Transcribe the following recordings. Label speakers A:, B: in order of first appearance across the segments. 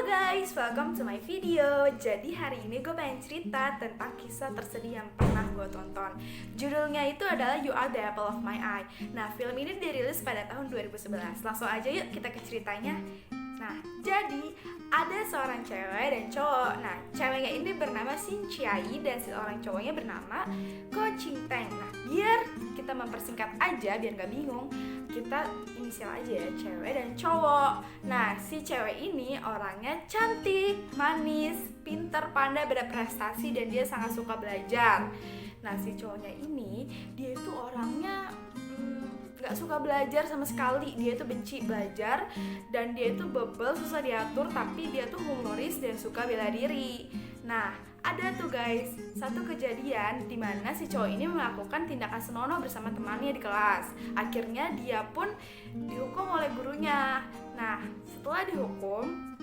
A: guys, welcome to my video. Jadi hari ini gue pengen cerita tentang kisah tersedih yang pernah gue tonton. Judulnya itu adalah You Are the Apple of My Eye. Nah, film ini dirilis pada tahun 2011. Langsung aja yuk kita ke ceritanya. Nah, jadi ada seorang cewek dan cowok. Nah, ceweknya ini bernama Shin Chiai dan seorang cowoknya bernama Ko Ching Teng. Nah, biar kita mempersingkat aja, biar gak bingung, kita inisial aja ya, cewek dan cowok. Nah, si cewek ini orangnya cantik, manis, pinter, pandai, berprestasi, dan dia sangat suka belajar. Nah, si cowoknya ini, dia itu orangnya gak suka belajar sama sekali. Dia tuh benci belajar dan dia tuh bebel, susah diatur, tapi dia tuh humoris dan suka bela diri. Nah, ada tuh guys satu kejadian di mana si cowok ini melakukan tindakan senonoh bersama temannya di kelas. Akhirnya dia pun dihukum oleh gurunya. Nah, setelah dihukum,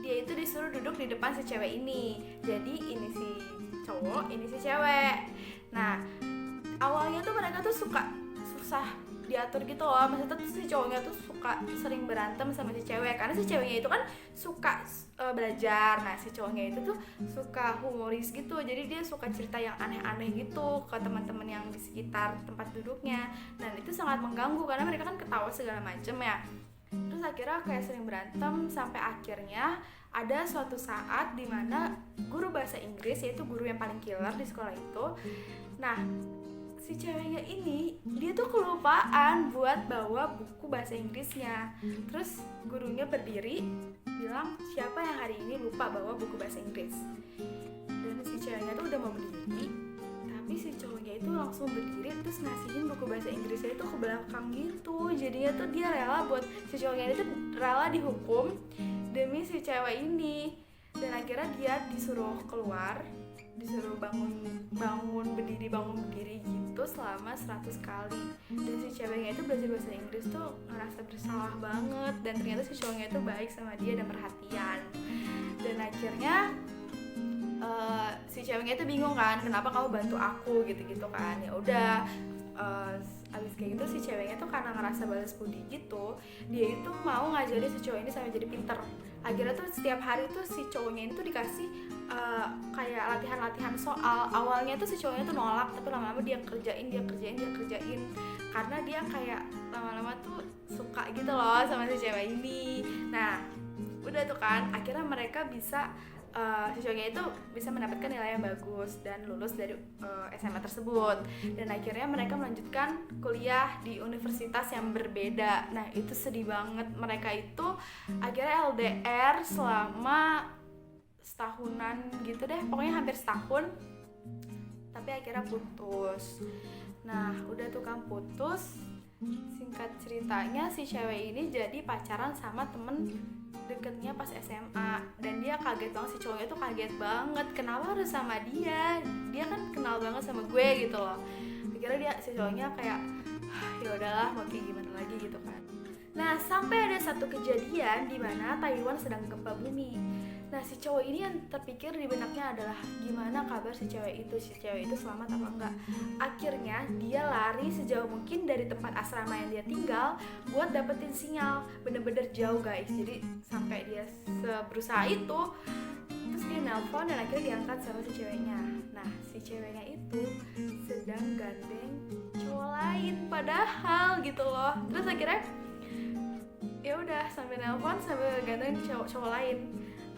A: dia itu disuruh duduk di depan si cewek ini. Jadi ini si cowok, ini si cewek. Nah, awalnya tuh mereka tuh susah diatur gitu loh. Maksudnya tuh si cowoknya tuh suka sering berantem sama si cewek, karena si ceweknya itu kan suka belajar. Nah, si cowoknya itu tuh suka humoris gitu, jadi dia suka cerita yang aneh-aneh gitu ke teman-teman yang di sekitar tempat duduknya. Dan itu sangat mengganggu karena mereka kan ketawa segala macem ya. Terus akhirnya kayak sering berantem sampai akhirnya ada suatu saat dimana guru bahasa Inggris, yaitu guru yang paling killer di sekolah itu, nah si ceweknya ini dia tuh kelupaan buat bawa buku bahasa Inggrisnya. Terus gurunya berdiri bilang, siapa yang hari ini lupa bawa buku bahasa Inggris? Dan si ceweknya tuh udah mau berdiri, tapi si cowoknya itu langsung berdiri terus ngasihin buku bahasa Inggrisnya itu ke belakang gitu. Jadinya tuh dia rela buat si cowoknya itu rela dihukum demi si cewek ini. Dan akhirnya dia disuruh keluar, disuruh bangun berdiri gitu selama 100 kali. Dan si ceweknya itu belajar bahasa Inggris tuh ngerasa bersalah banget, dan ternyata si cowoknya itu baik sama dia dan perhatian. Dan akhirnya si ceweknya itu bingung kan, kenapa kamu bantu aku gitu-gitu kan. Ya udah, abis kayak gitu si ceweknya tuh karena ngerasa balas budi gitu, dia itu mau ngajarin si cowok ini sampai jadi pinter. Akhirnya tuh setiap hari tuh si cowoknya itu dikasih kayak latihan-latihan soal. Awalnya tuh si cowoknya tuh nolak, tapi lama-lama dia kerjain karena dia kayak lama-lama tuh suka gitu loh sama si cewek ini. Nah, udah tuh kan akhirnya mereka bisa si cowoknya itu bisa mendapatkan nilai yang bagus dan lulus dari SMA tersebut. Dan akhirnya mereka melanjutkan kuliah di universitas yang berbeda. Nah, itu sedih banget. Mereka itu akhirnya LDR selama setahunan gitu deh, pokoknya hampir setahun, tapi akhirnya putus. Nah, udah tuh kan putus. Singkat ceritanya si cewek ini jadi pacaran sama temen deketnya pas SMA, dan dia kaget banget. Si cowoknya tuh kaget banget, kenapa harus sama dia kan kenal banget sama gue gitu loh. Akhirnya si cowoknya kayak ya udahlah, mau kayak gimana lagi gitu kan. Nah, sampai ada satu kejadian di mana Taiwan sedang gempa bumi. Nah, si cowok ini yang terpikir di benaknya adalah gimana kabar si cewek itu selamat apa enggak. Akhirnya dia lari sejauh mungkin dari tempat asrama yang dia tinggal buat dapetin sinyal, bener-bener jauh guys. Jadi sampai dia berusaha itu, terus dia nelpon dan akhirnya diangkat sama si ceweknya. Nah, si ceweknya itu sedang gandeng cowok lain padahal gitu loh. Terus akhirnya ya udah sambil nelpon sambil gandeng cowok lain.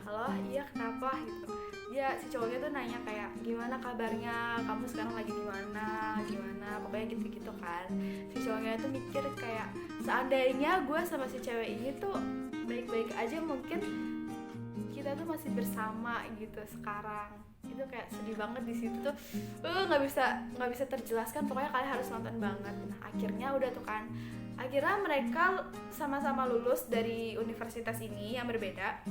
A: Halo, iya kenapa gitu. Ya, si cowoknya tuh nanya kayak gimana kabarnya, kamu sekarang lagi di mana, gimana, pokoknya gitu-gitu kan. Si cowoknya tuh mikir kayak seandainya gue sama si cewek ini tuh baik-baik aja, mungkin kita tuh masih bersama gitu sekarang. Itu kayak sedih banget di situ tuh. Nggak bisa terjelaskan, pokoknya kalian harus nonton banget. Nah, akhirnya udah tuh kan. Akhirnya mereka sama-sama lulus dari universitas ini yang berbeda.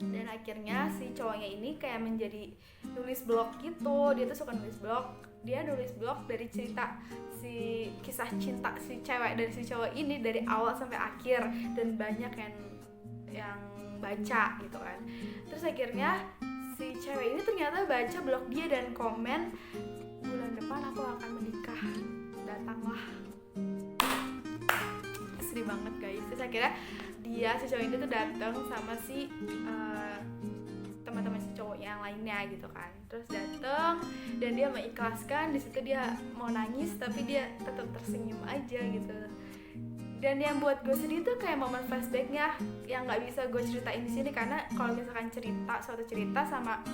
A: Dan akhirnya si cowoknya ini kayak menjadi nulis blog gitu. Dia tuh suka nulis blog. Dia nulis blog dari cerita si kisah cinta si cewek dan si cowok ini dari awal sampai akhir, dan banyak yang baca gitu kan. Terus akhirnya si cewek ini ternyata baca blog dia dan komen, bulan depan aku akan menikah, datanglah. Sedih banget guys. Terus akhirnya si cowok ini tuh datang sama si teman-teman si cowok yang lainnya gitu kan. Terus datang dan dia mengikhlaskan, di situ dia mau nangis tapi dia tetap tersenyum aja gitu. Dan yang buat gue sedih tuh kayak momen flashbacknya yang nggak bisa gue ceritain di sini, karena kalau misalkan suatu cerita sama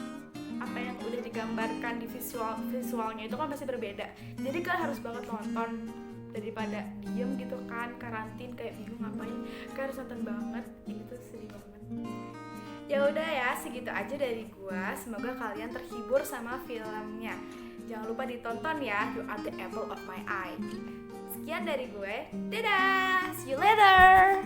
A: apa yang udah digambarkan di visualnya itu kan pasti berbeda. Jadi kan harus banget nonton, daripada diem gitu kan karantin kayak bingung ngapain, kan harus nonton banget. Itu sedih banget. Ya udah ya, segitu aja dari gue. Semoga kalian terhibur sama filmnya. Jangan lupa ditonton ya, You Are the Apple of My Eye. Sekian dari gue, dadah, see you later.